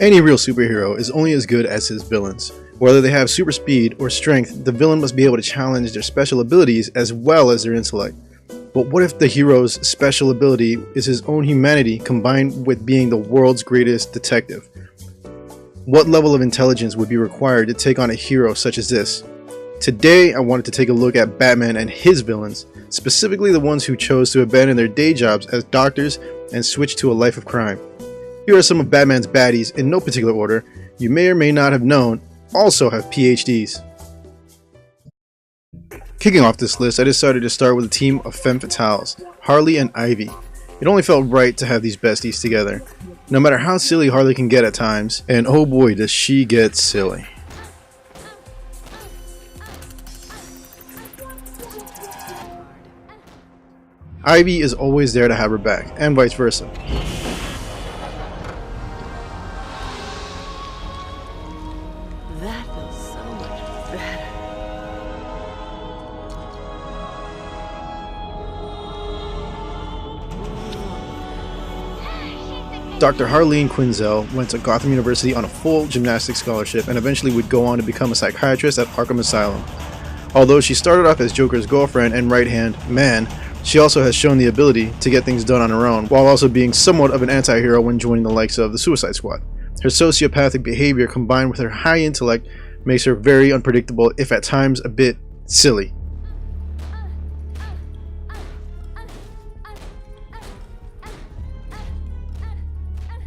Any real superhero is only as good as his villains. Whether they have super speed or strength, the villain must be able to challenge their special abilities as well as their intellect. But what if the hero's special ability is his own humanity combined with being the world's greatest detective? What level of intelligence would be required to take on a hero such as this? Today, I wanted to take a look at Batman and his villains, specifically the ones who chose to abandon their day jobs as doctors and switch to a life of crime. Here are some of Batman's baddies in no particular order. You may or may not have known also have PhDs. Kicking off this list, I decided to start with a team of femme fatales, Harley and Ivy. It only felt right to have these besties together. No matter how silly Harley can get at times, and oh boy does she get silly. Ivy is always there to have her back, and vice versa. That feels so much better. Dr. Harleen Quinzel went to Gotham University on a full gymnastics scholarship and eventually would go on to become a psychiatrist at Arkham Asylum. Although she started off as Joker's girlfriend and right-hand man, she also has shown the ability to get things done on her own, while also being somewhat of an anti-hero when joining the likes of the Suicide Squad. Her sociopathic behavior combined with her high intellect makes her very unpredictable, if at times a bit silly.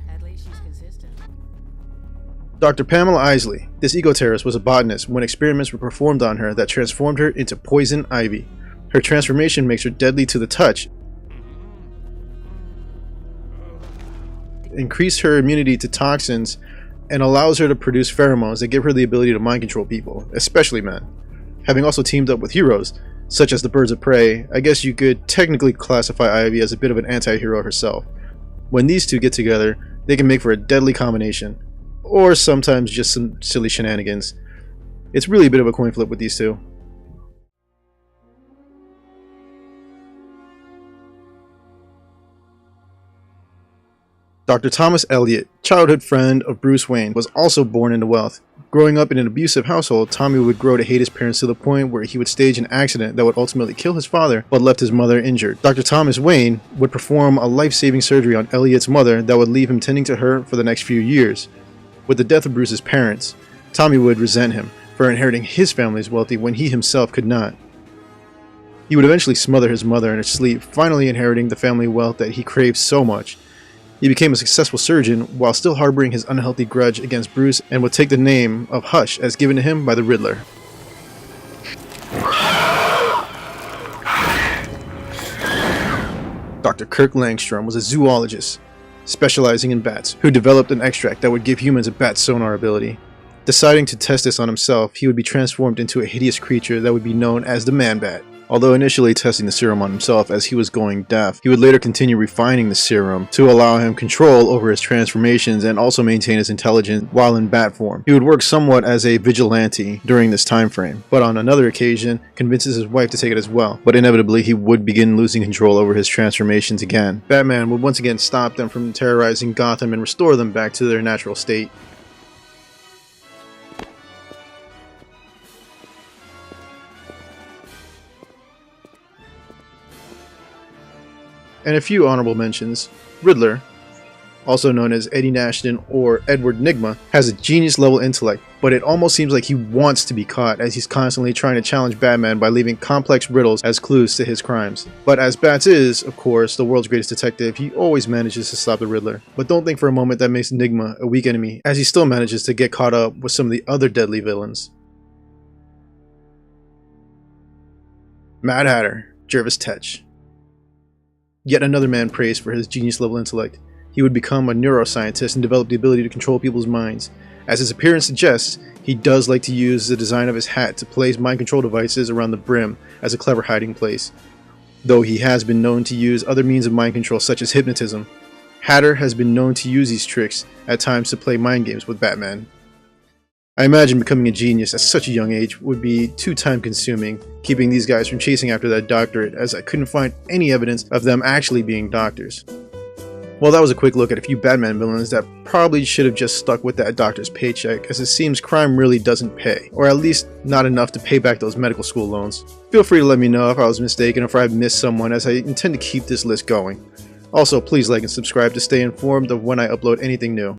At least she's consistent. Dr. Pamela Isley. This eco-terrorist was a botanist when experiments were performed on her that transformed her into Poison Ivy. Her transformation makes her deadly to the touch, increase her immunity to toxins, and allows her to produce pheromones that give her the ability to mind control people, especially men. Having also teamed up with heroes, such as the Birds of Prey, I guess you could technically classify Ivy as a bit of an anti-hero herself. When these two get together, they can make for a deadly combination, or sometimes just some silly shenanigans. It's really a bit of a coin flip with these two. Dr. Thomas Elliot, childhood friend of Bruce Wayne, was also born into wealth. Growing up in an abusive household, Tommy would grow to hate his parents to the point where he would stage an accident that would ultimately kill his father but left his mother injured. Dr. Thomas Wayne would perform a life-saving surgery on Elliot's mother that would leave him tending to her for the next few years. With the death of Bruce's parents, Tommy would resent him for inheriting his family's wealth when he himself could not. He would eventually smother his mother in her sleep, finally inheriting the family wealth that he craved so much. He became a successful surgeon while still harboring his unhealthy grudge against Bruce and would take the name of Hush as given to him by the Riddler. Dr. Kirk Langstrom was a zoologist specializing in bats who developed an extract that would give humans a bat sonar ability. Deciding to test this on himself, he would be transformed into a hideous creature that would be known as the Man-Bat. Although initially testing the serum on himself as he was going deaf, he would later continue refining the serum to allow him control over his transformations and also maintain his intelligence while in bat form. He would work somewhat as a vigilante during this time frame, but on another occasion convinces his wife to take it as well. But inevitably he would begin losing control over his transformations again. Batman would once again stop them from terrorizing Gotham and restore them back to their natural state. And a few honorable mentions. Riddler, also known as Eddie Nashton or Edward Nygma, has a genius level intellect, but it almost seems like he wants to be caught as he's constantly trying to challenge Batman by leaving complex riddles as clues to his crimes. But as Bats is, of course, the world's greatest detective, he always manages to stop the Riddler. But don't think for a moment that makes Nygma a weak enemy, as he still manages to get caught up with some of the other deadly villains. Mad Hatter, Jervis Tetch. Yet another man praised for his genius-level intellect. He would become a neuroscientist and develop the ability to control people's minds. As his appearance suggests, he does like to use the design of his hat to place mind control devices around the brim as a clever hiding place. Though he has been known to use other means of mind control such as hypnotism, Hatter has been known to use these tricks at times to play mind games with Batman. I imagine becoming a genius at such a young age would be too time consuming, keeping these guys from chasing after that doctorate, as I couldn't find any evidence of them actually being doctors. Well, that was a quick look at a few Batman villains that probably should have just stuck with that doctor's paycheck, as it seems crime really doesn't pay, or at least not enough to pay back those medical school loans. Feel free to let me know if I was mistaken or if I've missed someone, as I intend to keep this list going. Also, please like and subscribe to stay informed of when I upload anything new.